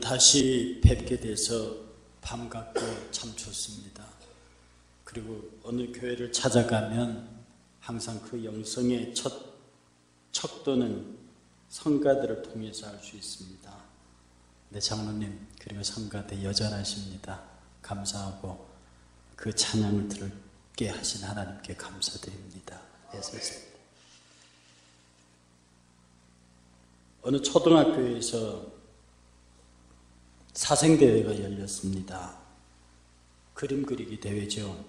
오늘 다시 뵙게 돼서 반갑고 참 좋습니다. 그리고 어느 교회를 찾아가면 항상 그 영성의 첫 척도는 성가들을 통해서 알 수 있습니다. 네, 장로님 그리고 성가대 여전하십니다. 감사하고 그 찬양을 들게 하신 하나님께 감사드립니다. 예수님. 어느 초등학교에서 사생대회가 열렸습니다. 그림 그리기 대회죠.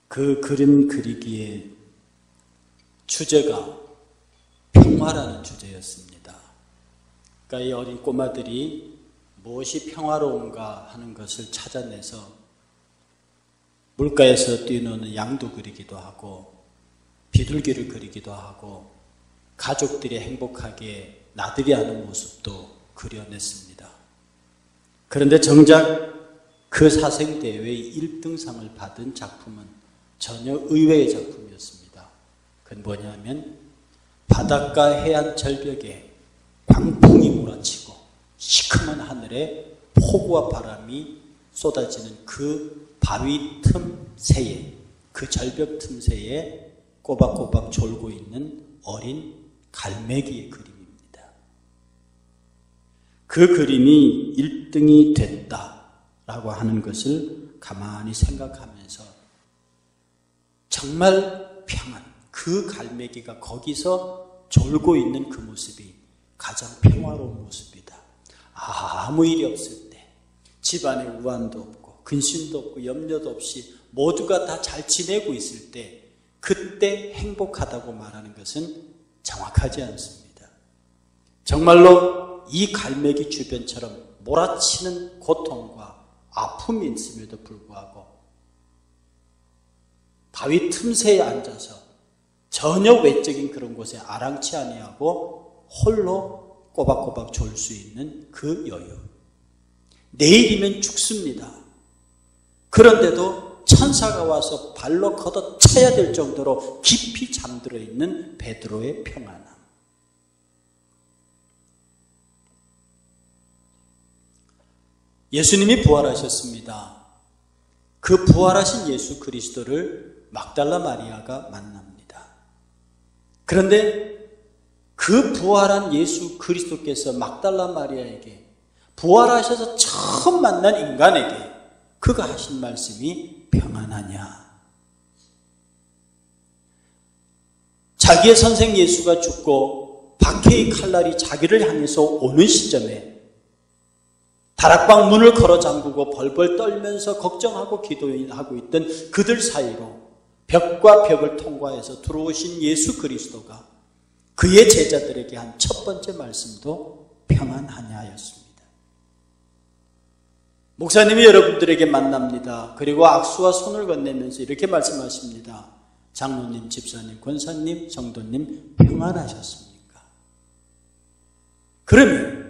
그 그림 그리기의 주제가 평화라는 주제였습니다. 그러니까 이 어린 꼬마들이 무엇이 평화로운가 하는 것을 찾아내서 물가에서 뛰노는 양도 그리기도 하고 비둘기를 그리기도 하고 가족들이 행복하게 나들이 하는 모습도 그려냈습니다. 그런데 정작 그 사생대회의 1등상을 받은 작품은 전혀 의외의 작품이었습니다. 그건 뭐냐면 바닷가 해안 절벽에 광풍이 몰아치고 시커먼 하늘에 폭우와 바람이 쏟아지는 그 바위 틈새에, 그 절벽 틈새에 꼬박꼬박 졸고 있는 어린 갈매기의 그림입니다. 그 그림이 1등이 됐다라고 하는 것을 가만히 생각하면서 정말 평안, 그 갈매기가 거기서 졸고 있는 그 모습이 가장 평화로운 모습이다. 아무 일이 없을 때, 집안에 우환도 없고 근심도 없고 염려도 없이 모두가 다 잘 지내고 있을 때 그때 행복하다고 말하는 것은 정확하지 않습니다. 정말로 이 갈매기 주변처럼 몰아치는 고통과 아픔이 있음에도 불구하고 바위 틈새에 앉아서 전혀 외적인 그런 곳에 아랑치 아니하고 홀로 꼬박꼬박 졸 수 있는 그 여유. 내일이면 죽습니다. 그런데도 천사가 와서 발로 걷어차야 될 정도로 깊이 잠들어 있는 베드로의 평안함. 예수님이 부활하셨습니다. 그 부활하신 예수 그리스도를 막달라 마리아가 만납니다. 그런데 그 부활한 예수 그리스도께서 막달라 마리아에게 부활하셔서 처음 만난 인간에게 그가 하신 말씀이 평안하냐. 자기의 선생 예수가 죽고 박해의 칼날이 자기를 향해서 오는 시점에 다락방 문을 걸어 잠그고 벌벌 떨면서 걱정하고 기도하고 있던 그들 사이로 벽과 벽을 통과해서 들어오신 예수 그리스도가 그의 제자들에게 한 첫 번째 말씀도 평안하냐였습니다. 목사님이 여러분들에게 만납니다. 그리고 악수와 손을 건네면서 이렇게 말씀하십니다. 장로님, 집사님, 권사님, 성도님 평안하셨습니까? 그러면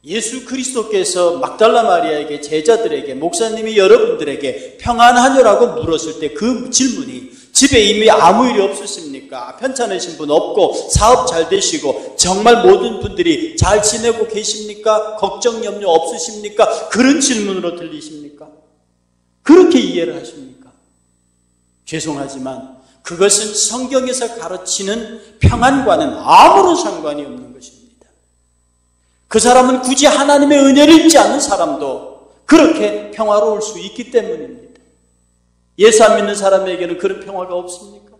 예수 그리스도께서 막달라 마리아에게 제자들에게 목사님이 여러분들에게 평안하냐라고 물었을 때 그 질문이 집에 이미 아무 일이 없으십니까? 편찮으신 분 없고 사업 잘 되시고 정말 모든 분들이 잘 지내고 계십니까? 걱정 염려 없으십니까? 그런 질문으로 들리십니까? 그렇게 이해를 하십니까? 죄송하지만 그것은 성경에서 가르치는 평안과는 아무런 상관이 없는 것입니다. 그 사람은 굳이 하나님의 은혜를 입지 않는 사람도 그렇게 평화로울 수 있기 때문입니다. 예수 안 믿는 사람에게는 그런 평화가 없습니까?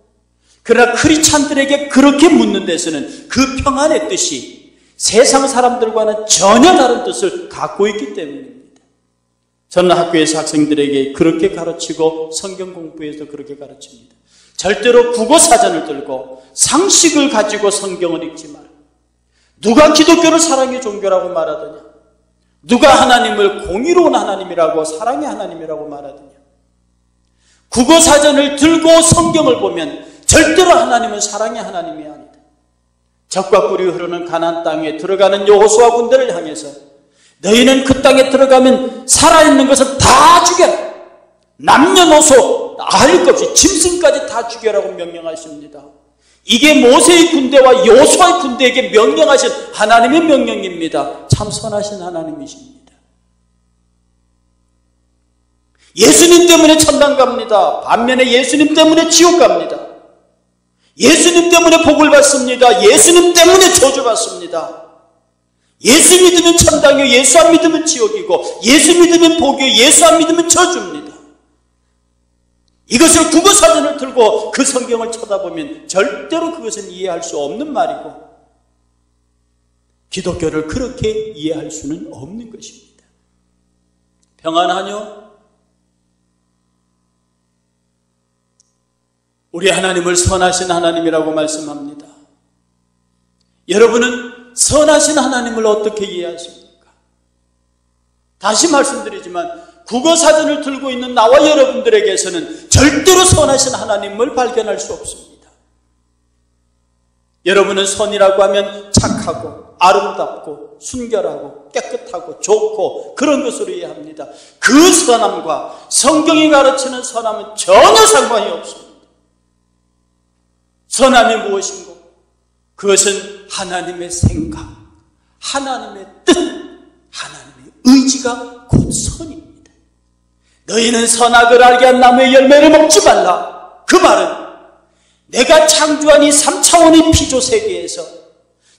그러나 크리스찬들에게 그렇게 묻는 데서는 그 평안의 뜻이 세상 사람들과는 전혀 다른 뜻을 갖고 있기 때문입니다. 저는 학교에서 학생들에게 그렇게 가르치고 성경 공부에서 그렇게 가르칩니다. 절대로 국어사전을 들고 상식을 가지고 성경을 읽지 마라. 누가 기독교를 사랑의 종교라고 말하더냐? 누가 하나님을 공의로운 하나님이라고 사랑의 하나님이라고 말하더냐? 국어사전을 들고 성경을 보면 절대로 하나님은 사랑의 하나님이 아니다. 젖과 꿀이 흐르는 가나안 땅에 들어가는 여호수아 군대를 향해서 너희는 그 땅에 들어가면 살아있는 것을 다 죽여라. 남녀노소 알 것 없이 짐승까지 다 죽여라고 명령하십니다. 이게 모세의 군대와 여호수아의 군대에게 명령하신 하나님의 명령입니다. 참 선하신 하나님이십니다. 예수님 때문에 천당 갑니다. 반면에 예수님 때문에 지옥 갑니다. 예수님 때문에 복을 받습니다. 예수님 때문에 저주받습니다. 예수 믿으면 천당이요, 예수 안 믿으면 지옥이고, 예수 믿으면 복이요, 예수 안 믿으면 저주입니다. 이것을 국어사전을 들고 그 성경을 쳐다보면 절대로 그것은 이해할 수 없는 말이고, 기독교를 그렇게 이해할 수는 없는 것입니다. 평안하뇨? 우리 하나님을 선하신 하나님이라고 말씀합니다. 여러분은 선하신 하나님을 어떻게 이해하십니까? 다시 말씀드리지만 국어사전을 들고 있는 나와 여러분들에게서는 절대로 선하신 하나님을 발견할 수 없습니다. 여러분은 선이라고 하면 착하고 아름답고 순결하고 깨끗하고 좋고 그런 것으로 이해합니다. 그 선함과 성경이 가르치는 선함은 전혀 상관이 없습니다. 선함이 무엇인고? 그것은 하나님의 생각, 하나님의 뜻, 하나님의 의지가 곧 선입니다. 너희는 선악을 알게 한 나무의 열매를 먹지 말라. 그 말은 내가 창조한 이 3차원의 피조세계에서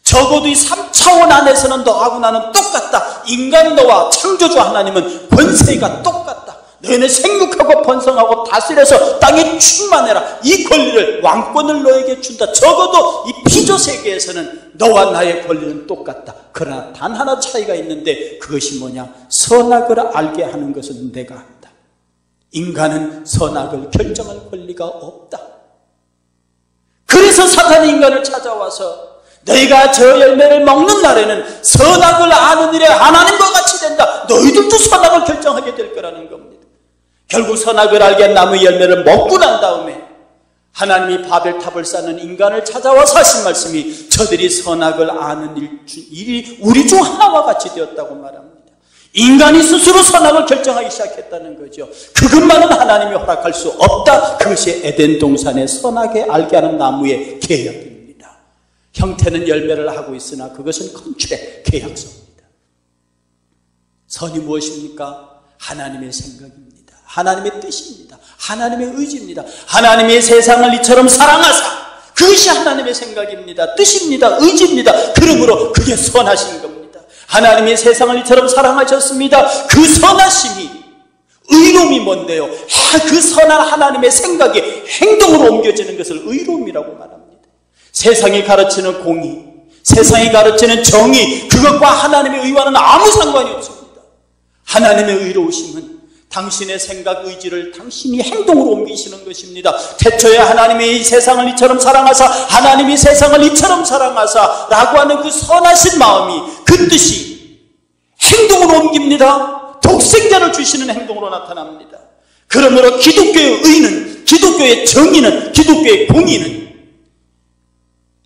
적어도 이 3차원 안에서는 너하고 나는 똑같다. 인간 너와 창조주 하나님은 권세가 똑같다. 너희는 생육하고 번성하고 다스려서 땅에 충만해라. 이 권리를, 왕권을 너에게 준다. 적어도 이 피조세계에서는 너와 나의 권리는 똑같다. 그러나 단 하나 차이가 있는데 그것이 뭐냐? 선악을 알게 하는 것은 내가 한다. 인간은 선악을 결정할 권리가 없다. 그래서 사탄이 인간을 찾아와서 너희가 저 열매를 먹는 날에는 선악을 아는 일에 하나님과 같이 된다. 너희들도 선악을 결정하게 될 거라는 겁니다. 결국 선악을 알게 한 나무 열매를 먹고 난 다음에 하나님이 바벨탑을 쌓는 인간을 찾아와서 하신 말씀이 저들이 선악을 아는 일이 우리 중 하나와 같이 되었다고 말합니다. 인간이 스스로 선악을 결정하기 시작했다는 거죠. 그것만은 하나님이 허락할 수 없다. 그것이 에덴 동산의 선악에 알게 하는 나무의 계약입니다. 형태는 열매를 하고 있으나 그것은 컨트랙, 계약서입니다. 선이 무엇입니까? 하나님의 생각입니다. 하나님의 뜻입니다. 하나님의 의지입니다. 하나님의 세상을 이처럼 사랑하사, 그것이 하나님의 생각입니다. 뜻입니다. 의지입니다. 그러므로 그게 선하신 겁니다. 하나님이 세상을 이처럼 사랑하셨습니다. 그 선하심이, 의로움이 뭔데요? 그 선한 하나님의 생각이 행동으로 옮겨지는 것을 의로움이라고 말합니다. 세상이 가르치는 공의, 세상이 가르치는 정의, 그것과 하나님의 의와는 아무 상관이 없습니다. 하나님의 의로우심은 당신의 생각, 의지를 당신이 행동으로 옮기시는 것입니다. 태초에 하나님이 이 세상을 이처럼 사랑하사, 하나님이 세상을 이처럼 사랑하사 라고 하는 그 선하신 마음이, 그 뜻이 행동으로 옮깁니다. 독생자를 주시는 행동으로 나타납니다. 그러므로 기독교의 의는, 기독교의 정의는, 기독교의 공의는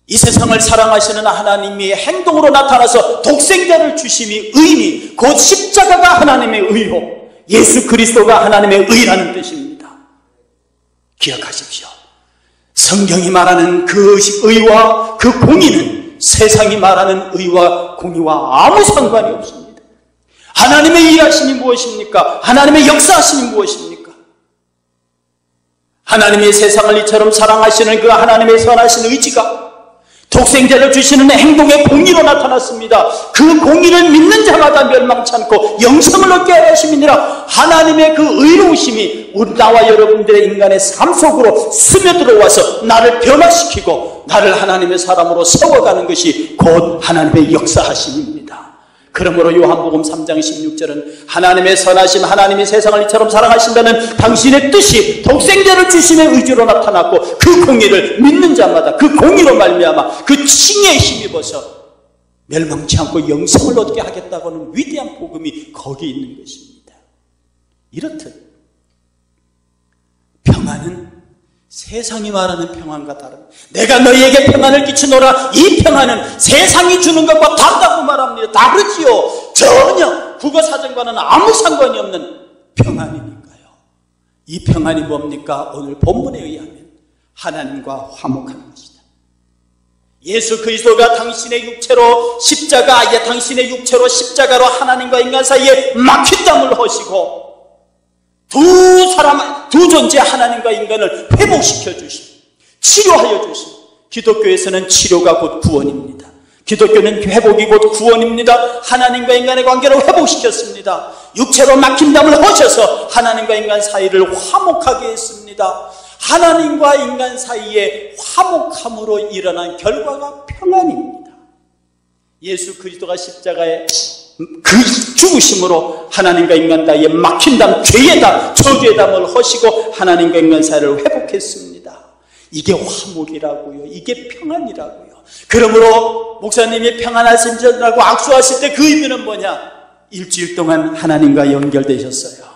이 세상을 사랑하시는 하나님이 행동으로 나타나서 독생자를 주심이 의미, 곧 십자가가 하나님의 의요, 예수 그리스도가 하나님의 의라는 뜻입니다. 기억하십시오. 성경이 말하는 그 의와 그 공의는 세상이 말하는 의와 공의와 아무 상관이 없습니다. 하나님의 일하심이 무엇입니까? 하나님의 역사하심이 무엇입니까? 하나님이 세상을 이처럼 사랑하시는 그 하나님의 선하신 의지가 독생자를 주시는 행동의 공의로 나타났습니다. 그 공의를 믿는 자마다 멸망치 않고 영생을 얻게 하심이니라. 하나님의 그 의로우심이 나와 여러분들의 인간의 삶 속으로 스며들어와서 나를 변화시키고 나를 하나님의 사람으로 세워가는 것이 곧 하나님의 역사하심입니다. 그러므로 요한복음 3장 16절은 하나님의 선하심, 하나님이 세상을 이처럼 사랑하신다는 당신의 뜻이 독생자를 주심의 의지로 나타났고, 그 공의를 믿는 자마다 그 공의로 말미암아 그 칭의에 힘입어서 멸망치 않고 영생을 얻게 하겠다고 하는 위대한 복음이 거기 있는 것입니다. 이렇듯 평안은 세상이 말하는 평안과 다릅니다. 내가 너희에게 평안을 끼치노라. 이 평안은 세상이 주는 것과 다르다고 말합니다. 다르지요. 전혀 국어사전과는 아무 상관이 없는 평안이니까요. 이 평안이 뭡니까? 오늘 본문에 의하면 하나님과 화목하는 것이다. 예수 그리스도가 당신의 육체로 당신의 육체로 십자가로 하나님과 인간 사이에 막힌 담을 허시고 두 존재 하나님과 인간을 회복시켜 주시고 치료하여 주시고, 기독교에서는 치료가 곧 구원입니다. 기독교는 회복이 곧 구원입니다. 하나님과 인간의 관계를 회복시켰습니다. 육체로 막힌 담을 허셔서 하나님과 인간 사이를 화목하게 했습니다. 하나님과 인간 사이에 화목함으로 일어난 결과가 평안입니다. 예수 그리스도가 십자가에 그 죽으심으로 하나님과 인간 사이에 막힌 담, 죄의 담, 저주의 담을 허시고 하나님과 인간 사이를 회복했습니다. 이게 화목이라고요. 이게 평안이라고요. 그러므로 목사님이 평안하심이라고 악수하실 때 그 의미는 뭐냐? 일주일 동안 하나님과 연결되셨어요.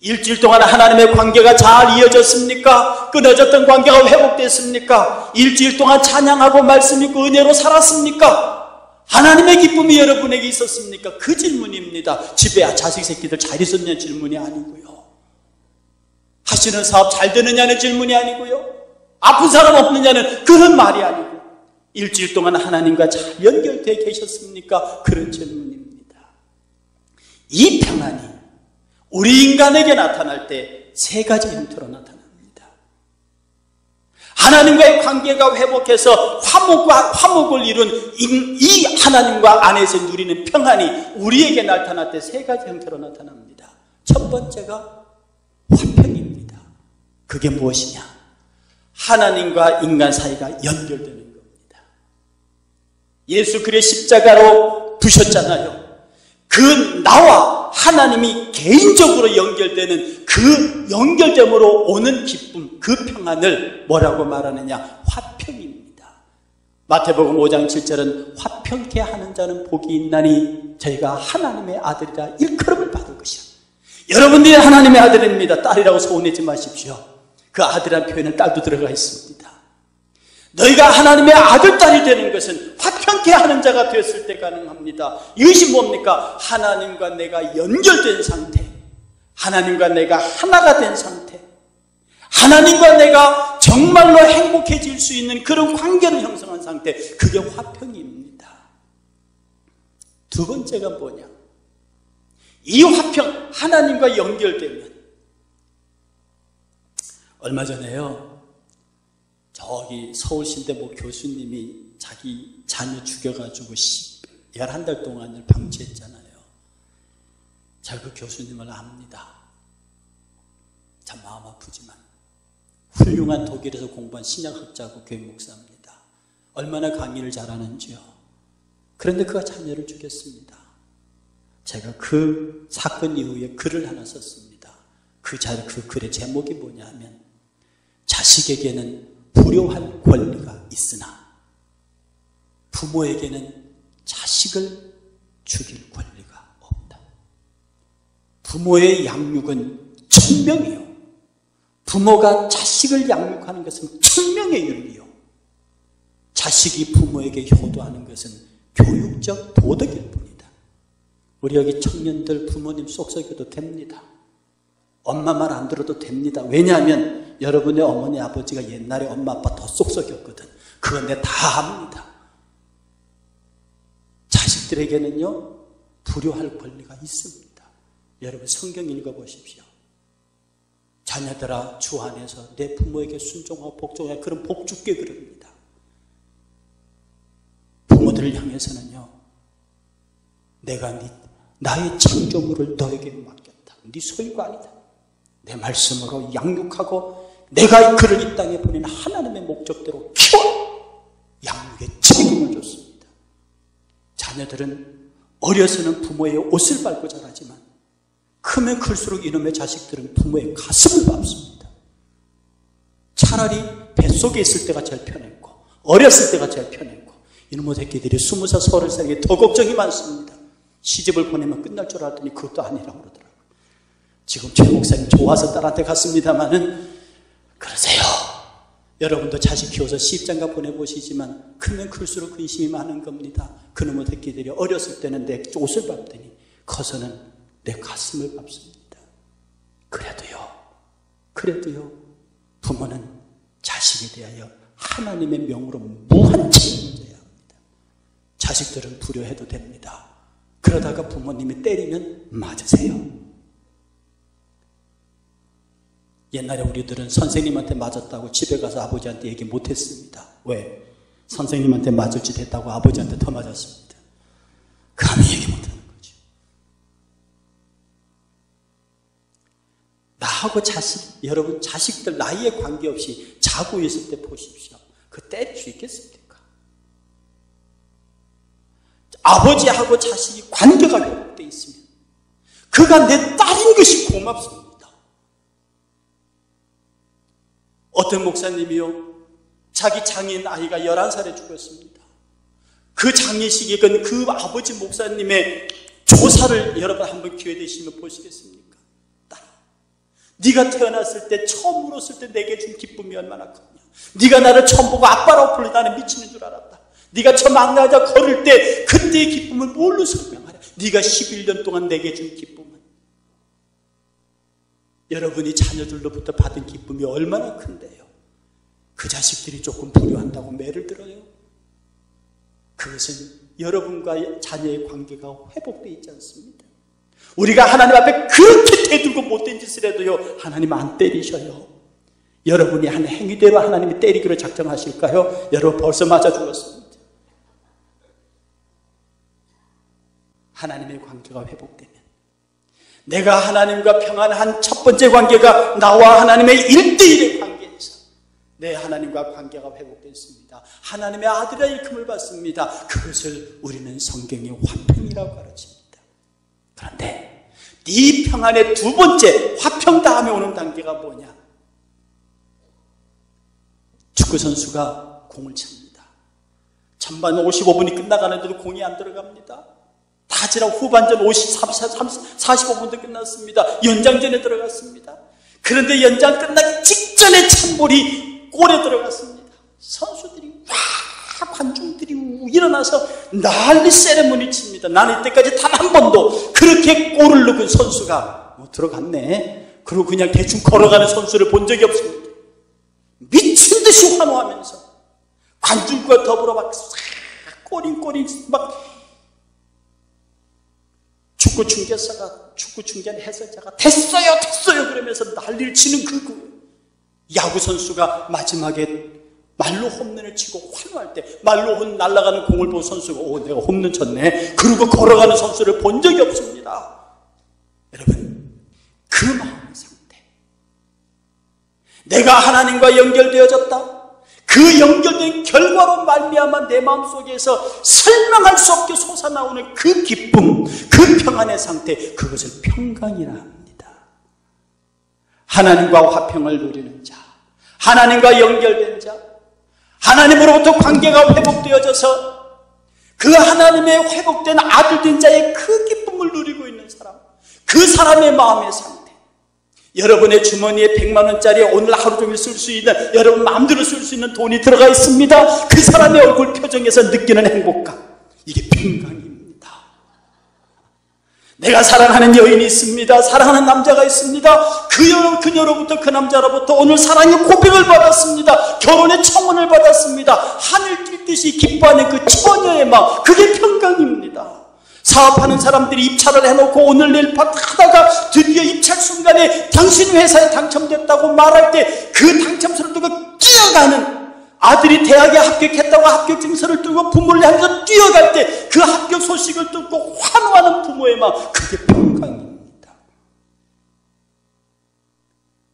일주일 동안 하나님의 관계가 잘 이어졌습니까? 끊어졌던 관계가 회복됐습니까? 일주일 동안 찬양하고 말씀 있고 은혜로 살았습니까? 하나님의 기쁨이 여러분에게 있었습니까? 그 질문입니다. 집에 자식 새끼들 잘 있었냐는 질문이 아니고요. 하시는 사업 잘 되느냐는 질문이 아니고요. 아픈 사람 없느냐는 그런 말이 아니고, 일주일 동안 하나님과 잘 연결되어 계셨습니까? 그런 질문입니다. 이 평안이 우리 인간에게 나타날 때 세 가지 형태로 나타납니다. 하나님과의 관계가 회복해서 화목을 이룬 이 하나님과 안에서 누리는 평안이 우리에게 나타날 때 세 가지 형태로 나타납니다. 첫 번째가 화평입니다. 그게 무엇이냐? 하나님과 인간 사이가 연결되는 겁니다. 예수 그리스도 십자가로 부셨잖아요. 그 나와 하나님이 개인적으로 연결되는 그 연결됨으로 오는 기쁨, 그 평안을 뭐라고 말하느냐? 화평입니다. 마태복음 5장 7절은 화평케 하는 자는 복이 있나니 저희가 하나님의 아들이라 일컬음을 받을 것이야. 여러분들이 하나님의 아들입니다. 딸이라고 소원하지 마십시오. 그 아들이라는 표현은 딸도 들어가 있습니다. 너희가 하나님의 아들, 딸이 되는 것은 화평케 하는 자가 되었을 때 가능합니다. 이것이 뭡니까? 하나님과 내가 연결된 상태, 하나님과 내가 하나가 된 상태, 하나님과 내가 정말로 행복해질 수 있는 그런 관계를 형성한 상태, 그게 화평입니다. 두 번째가 뭐냐? 이 화평, 하나님과 연결되면, 얼마 전에요, 저기 서울신대 뭐 교수님이 자기 자녀 죽여가지고 11달 동안을 방치했잖아요. 제가 그 교수님을 압니다. 참 마음 아프지만 훌륭한 독일에서 공부한 신약학자고 교회 목사입니다. 얼마나 강의를 잘하는지요. 그런데 그가 자녀를 죽였습니다. 제가 그 사건 이후에 글을 하나 썼습니다. 그 글의 제목이 뭐냐 하면, 자식에게는 불효할 권리가 있으나 부모에게는 자식을 죽일 권리가 없다. 부모의 양육은 천명이요. 부모가 자식을 양육하는 것은 천명의 윤리요. 자식이 부모에게 효도하는 것은 교육적 도덕일 뿐이다. 우리 여기 청년들 부모님 쏙쏙여도 됩니다. 엄마 말 안 들어도 됩니다. 왜냐하면 여러분의 어머니 아버지가 옛날에 엄마 아빠 더 쏙쏙였거든. 그건 내가 다 합니다. 자식들에게는요 불효할 권리가 있습니다. 여러분 성경 읽어보십시오. 자녀들아 주 안에서 내 부모에게 순종하고 복종하고, 그런 복 죽게 그럽니다. 부모들을 향해서는요, 내가 나의 창조물을 너에게 맡겼다. 네 소유가 아니다. 내 말씀으로 양육하고 내가 그를 이 땅에 보낸 하나님의 목적대로 키워 양육의 책임을 줬습니다. 자녀들은 어려서는 부모의 옷을 밟고 자라지만 크면 클수록 이놈의 자식들은 부모의 가슴을 밟습니다. 차라리 뱃속에 있을 때가 제일 편했고 어렸을 때가 제일 편했고, 이놈의 새끼들이 20살, 30살에게 더 걱정이 많습니다. 시집을 보내면 끝날 줄 알았더니 그것도 아니라고 그러더라고요. 지금 최 목사님 좋아서 딸한테 갔습니다마는 그러세요. 여러분도 자식 키워서 시집장가 보내보시지만 크면 클수록 근심이 많은 겁니다. 그놈의 새끼들이 어렸을 때는 내 옷을 밟더니 커서는 내 가슴을 밟습니다. 그래도요 부모는 자식에 대하여 하나님의 명으로 무한 책임져야 합니다. 자식들은 불효해도 됩니다. 그러다가 부모님이 때리면 맞으세요. 옛날에 우리들은 선생님한테 맞았다고 집에 가서 아버지한테 얘기 못했습니다. 왜? 선생님한테 맞을 짓 했다고 아버지한테 더 맞았습니다. 감히 얘기 못하는 거죠. 나하고 여러분 자식들 나이에 관계없이 자고 있을 때 보십시오. 그 때릴 수 있겠습니까? 아버지하고 자식이 관계가 회복되어 있으면 그가 내 딸인 것이 고맙습니다. 어떤 목사님이요, 자기 장인 아이가 11살에 죽었습니다. 그 장례식에 그 아버지 목사님의 조사를 여러분 한번 기회 되시면 보시겠습니까? 딸아, 네가 태어났을 때 처음 울었을 때 내게 준 기쁨이 얼마나 컸냐. 네가 나를 처음 보고 아빠라고 불러 나는 미치는 줄 알았다. 네가 처음 악나자 걸을 때 그때의 기쁨을 뭘로 설명하랴. 네가 11년 동안 내게 준 기쁨은, 여러분이 자녀들로부터 받은 기쁨이 얼마나 큰데요. 그 자식들이 조금 불효한다고 매를 들어요. 그것은 여러분과 자녀의 관계가 회복되어 있지 않습니다. 우리가 하나님 앞에 그렇게 대들고 못된 짓을 해도요, 하나님 안 때리셔요. 여러분이 한 행위대로 하나님이 때리기로 작정하실까요? 여러분 벌써 맞아 죽었습니다. 하나님의 관계가 회복되면, 내가 하나님과 평안한 첫 번째 관계가 나와 하나님의 1대1의 관계에서 내 하나님과 관계가 회복됐습니다. 하나님의 아들의 일품을 받습니다. 그것을 우리는 성경의 화평이라고 가르칩니다. 그런데 이 평안의 두 번째 화평 다음에 오는 단계가 뭐냐? 축구선수가 공을 찹니다. 전반 55분이 끝나가는데도 공이 안 들어갑니다. 다지랑 후반전 45분도 끝났습니다. 연장전에 들어갔습니다. 그런데 연장 끝나기 직전에 찬볼이 골에 들어갔습니다. 선수들이 관중들이 일어나서 난리 세레머니 칩니다. 나는 이때까지 단 한 번도 그렇게 골을 넣은 선수가 들어갔네, 그리고 그냥 대충 걸어가는 선수를 본 적이 없습니다. 미친 듯이 환호하면서 관중과 더불어 막 꼬링꼬링 막 축구 중계한 해설자가 됐어요 그러면서 난리를 치는 그 야구 선수가 마지막에 말로 홈런을 치고 환호할 때, 말로 날아가는 공을 본 선수가 내가 홈런 쳤네, 그리고 걸어가는 선수를 본 적이 없습니다. 여러분, 그 마음의 상태, 내가 하나님과 연결되어졌다, 그 연결된 결과로 말미암아 내 마음속에서 설명할 수 없게 솟아나오는 그 기쁨, 그 평안의 상태, 그것을 평강이라 합니다. 하나님과 화평을 누리는 자, 하나님과 연결된 자, 하나님으로부터 관계가 회복되어져서 그 하나님의 회복된 아들된 자의 그 기쁨을 누리고 있는 사람, 그 사람의 마음의 상태, 여러분의 주머니에 100만 원짜리 오늘 하루 종일 쓸 수 있는, 여러분 마음대로 쓸 수 있는 돈이 들어가 있습니다. 그 사람의 얼굴 표정에서 느끼는 행복감, 이게 평강입니다. 내가 사랑하는 여인이 있습니다. 사랑하는 남자가 있습니다. 그녀로부터, 그 남자로부터 오늘 사랑의 고백을 받았습니다. 결혼의 청혼을 받았습니다. 하늘 뛸듯이 기뻐하는 그 처녀의 마음, 그게 평강입니다. 사업하는 사람들이 입찰을 해놓고 오늘 내일 하다가 드디어 입찰 순간에 당신 회사에 당첨됐다고 말할 때 그 당첨서를 두고 뛰어가는, 아들이 대학에 합격했다고 합격증서를 들고 부모를 향해서 뛰어갈 때 그 합격 소식을 듣고 환호하는 부모의 마음, 그게 평강입니다.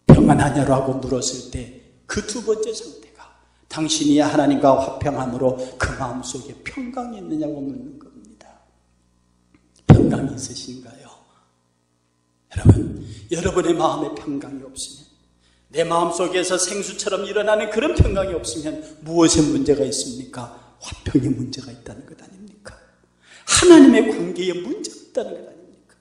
평안하냐라고 물었을 때 그 두 번째 상태가 당신이 하나님과 화평함으로 그 마음속에 평강이 있느냐고 묻는 겁니다. 평강이 있으신가요? 여러분의 마음에 평강이 없으면, 내 마음속에서 생수처럼 일어나는 그런 평강이 없으면 무엇에 문제가 있습니까? 화평에 문제가 있다는 것 아닙니까? 하나님의 관계에 문제가 있다는 것 아닙니까?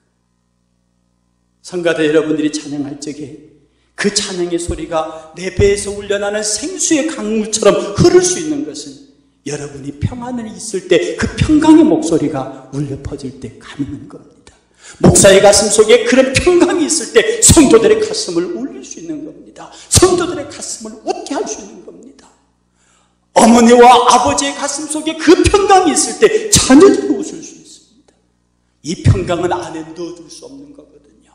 성가대 여러분들이 찬양할 적에 그 찬양의 소리가 내 배에서 울려나는 생수의 강물처럼 흐를 수 있는 것은 여러분이 평안을 있을 때 그 평강의 목소리가 울려 퍼질 때 가능한 겁니다. 목사의 가슴 속에 그런 평강이 있을 때 성도들의 가슴을 울릴 수 있는 겁니다. 성도들의 가슴을 웃게 할 수 있는 겁니다. 어머니와 아버지의 가슴 속에 그 평강이 있을 때 자녀들이 웃을 수 있습니다. 이 평강은 안에 넣어둘 수 없는 거거든요.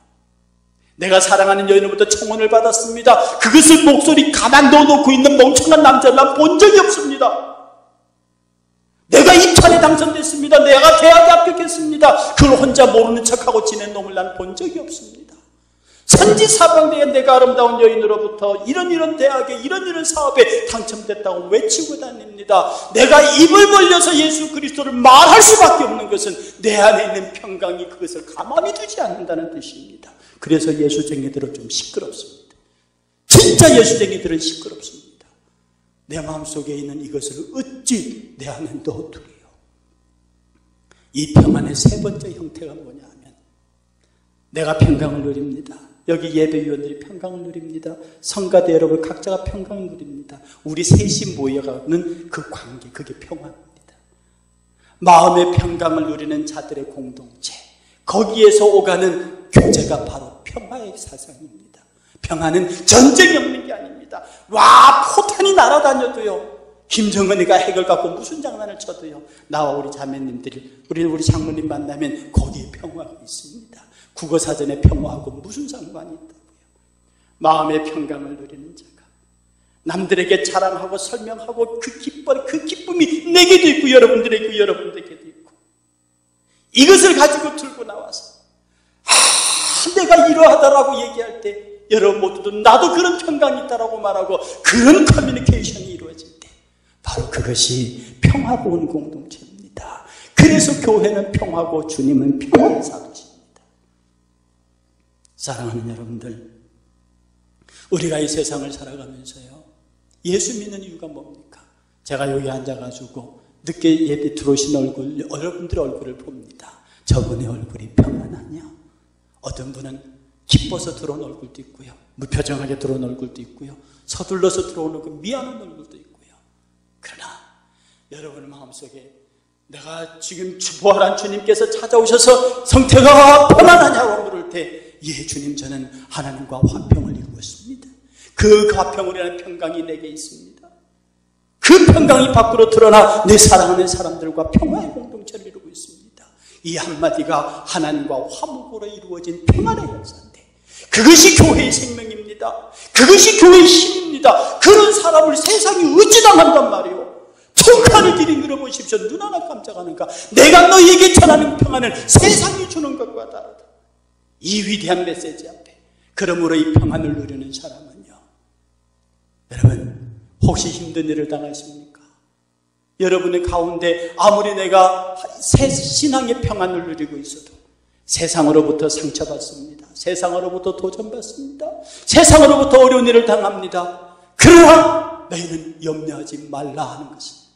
내가 사랑하는 여인으로부터 청혼을 받았습니다. 그것을 목소리 가만 넣어놓고 있는 멍청한 남자를 난 본 적이 없습니다. 내가 입찰에 당선됐습니다. 내가 대학에 합격했습니다. 그걸 혼자 모르는 척하고 지낸 놈을 난 본 적이 없습니다. 천지사방대에 내가 아름다운 여인으로부터 이런 대학에 이런 사업에 당첨됐다고 외치고 다닙니다. 내가 입을 벌려서 예수 그리스도를 말할 수밖에 없는 것은 내 안에 있는 평강이 그것을 가만히 두지 않는다는 뜻입니다. 그래서 예수쟁이들은 좀 시끄럽습니다. 진짜 예수쟁이들은 시끄럽습니다. 내 마음속에 있는 이것을 어찌 내 안에 넣어두리요. 이 평안의 세 번째 형태가 뭐냐 하면 내가 평강을 누립니다. 여기 예배위원들이 평강을 누립니다. 성가대 여러분 각자가 평강을 누립니다. 우리 셋이 모여가는 그 관계, 그게 평화입니다. 마음의 평강을 누리는 자들의 공동체, 거기에서 오가는 교제가 바로 평화의 사상입니다. 평화는 전쟁이 없는 게 아닙니다. 와, 포탄이 날아다녀도요, 김정은이가 핵을 갖고 무슨 장난을 쳐도요, 나와 우리 자매님들이, 우리 장모님 만나면 거기에 평화가 있습니다. 국어사전에 평화하고 무슨 상관이 있다고요. 마음의 평강을 누리는 자가 남들에게 자랑하고 설명하고 그 기쁨이 내게도 있고 여러분들에게도 있고, 이것을 가지고 들고 나와서 내가 이러하다라고 얘기할 때 여러분 모두도 나도 그런 평강이 있다라고 말하고 그런 커뮤니케이션이 이루어질 때 바로 그것이 평화고 온 공동체입니다. 그래서 교회는 평화고 주님은 평화의 사도십니다. 사랑하는 여러분들, 우리가 이 세상을 살아가면서요, 예수 믿는 이유가 뭡니까? 제가 여기 앉아가지고 늦게 예배 들어오신 여러분들의 얼굴을 봅니다. 저분의 얼굴이 평안하냐? 어떤 분은 기뻐서 들어온 얼굴도 있고요, 무표정하게 들어온 얼굴도 있고요, 서둘러서 들어오는 그 미안한 얼굴도 있고요. 그러나 여러분의 마음속에 내가 지금 부활한 주님께서 찾아오셔서 성태가 편안하냐고 물을 때, 예 주님, 저는 하나님과 화평을 이루었습니다. 그 화평이라는 평강이 내게 있습니다. 그 평강이 밖으로 드러나 내 사랑하는 사람들과 평화의 공동체를 이루고 있습니다. 이 한마디가 하나님과 화목으로 이루어진 평안의 역사인데, 그것이 교회의 생명입니다. 그것이 교회의 힘입니다. 그런 사람을 세상이 어찌 당한단 말이오. 천칼을 길이 밀어보십시오. 눈 하나 깜짝하는가. 내가 너희에게 전하는 평안을 세상이 주는 것과 다르다. 이 위대한 메시지 앞에, 그러므로 이 평안을 누리는 사람은요, 여러분 혹시 힘든 일을 당하십니까? 여러분의 가운데 아무리 내가 신앙의 평안을 누리고 있어도 세상으로부터 상처받습니다. 세상으로부터 도전받습니다. 세상으로부터 어려운 일을 당합니다. 그러나 너희는 염려하지 말라 하는 것입니다.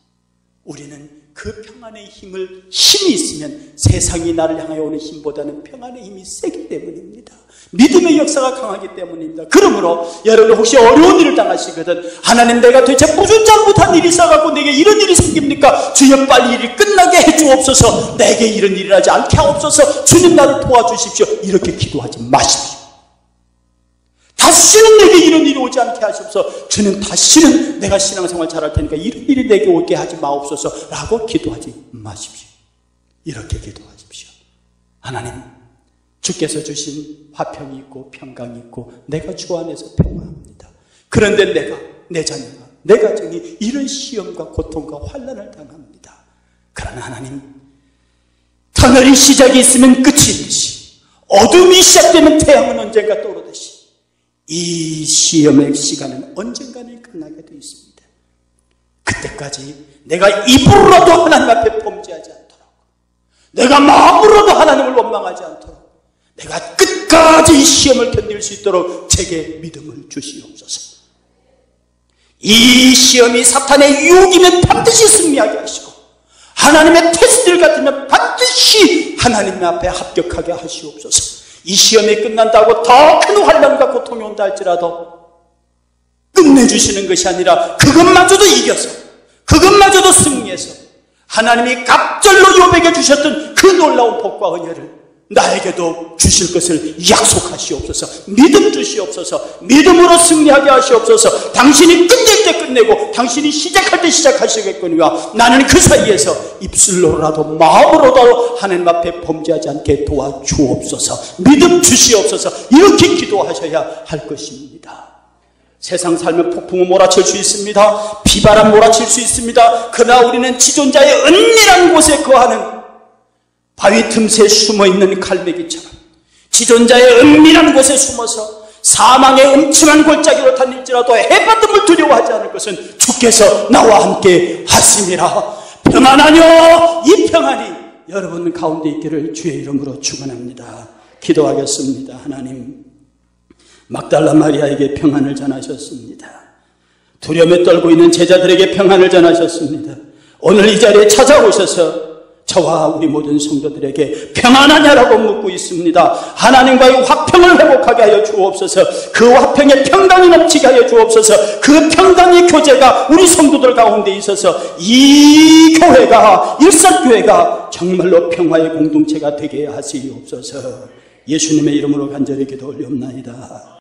우리는 그 평안의 힘이 있으면 세상이 나를 향하여 오는 힘보다는 평안의 힘이 세기 때문입니다. 믿음의 역사가 강하기 때문입니다. 그러므로 여러분 혹시 어려운 일을 당하시거든, 하나님 내가 도대체 무슨 잘못한 일이 있어갖고 내게 이런 일이 생깁니까? 주여 빨리 일이 끝나게 해주옵소서. 내게 이런 일이 하지 않게 하옵소서. 주님 나를 도와주십시오. 이렇게 기도하지 마십시오. 다시는 내게 이런 일이 오지 않게 하시옵소서. 주님 다시는 내가 신앙생활 잘할 테니까 이런 일이 내게 오게 하지 마옵소서 라고 기도하지 마십시오. 이렇게 기도하십시오. 하나님, 주께서 주신 화평이 있고 평강이 있고 내가 주 안에서 평화합니다. 그런데 내 자녀가, 내 가정이 이런 시험과 고통과 환난을 당합니다. 그러나 하나님, 터널이 시작이 있으면 끝이 있듯이, 어둠이 시작되면 태양은 언젠가 떠오르듯이 이 시험의 시간은 언젠가는 끝나게 되어 있습니다. 그때까지 내가 입으로라도 하나님 앞에 범죄하지 않도록, 내가 마음으로도 하나님을 원망하지 않도록, 내가 끝까지 이 시험을 견딜 수 있도록 제게 믿음을 주시옵소서. 이 시험이 사탄의 유혹이면 반드시 승리하게 하시고, 하나님의 테스트를 같으면 반드시 하나님 앞에 합격하게 하시옵소서. 이 시험이 끝난다고 더 큰 환난과 고통이 온다 할지라도 끝내주시는 것이 아니라 그것마저도 이겨서, 그것마저도 승리해서 하나님이 갑절로 요백해 주셨던 그 놀라운 복과 은혜를 나에게도 주실 것을 약속하시옵소서. 믿음 주시옵소서. 믿음으로 승리하게 하시옵소서. 당신이 끝낼 때 끝내고 당신이 시작할 때 시작하시겠거니와 나는 그 사이에서 입술로라도 마음으로도 하나님 앞에 범죄하지 않게 도와주옵소서. 믿음 주시옵소서. 이렇게 기도하셔야 할 것입니다. 세상 살면 폭풍은 몰아칠 수 있습니다. 비바람 몰아칠 수 있습니다. 그러나 우리는 지존자의 은밀한 곳에 거하는 바위 틈새에 숨어있는 갈매기처럼 지존자의 은밀한 곳에 숨어서 사망의 음침한 골짜기로 다닐지라도 해바듦을 두려워하지 않을 것은 주께서 나와 함께 하심이라. 평안하뇨. 이 평안이 여러분 가운데 있기를 주의 이름으로 축원합니다. 기도하겠습니다. 하나님, 막달라 마리아에게 평안을 전하셨습니다. 두려움에 떨고 있는 제자들에게 평안을 전하셨습니다. 오늘 이 자리에 찾아오셔서 저와 우리 모든 성도들에게 평안하냐라고 묻고 있습니다. 하나님과의 화평을 회복하게 하여 주옵소서. 그 화평의 평강이 넘치게 하여 주옵소서. 그 평강의 교제가 우리 성도들 가운데 있어서 이 교회가, 일산교회가 정말로 평화의 공동체가 되게 하시옵소서. 예수님의 이름으로 간절히 기도 올리옵나이다.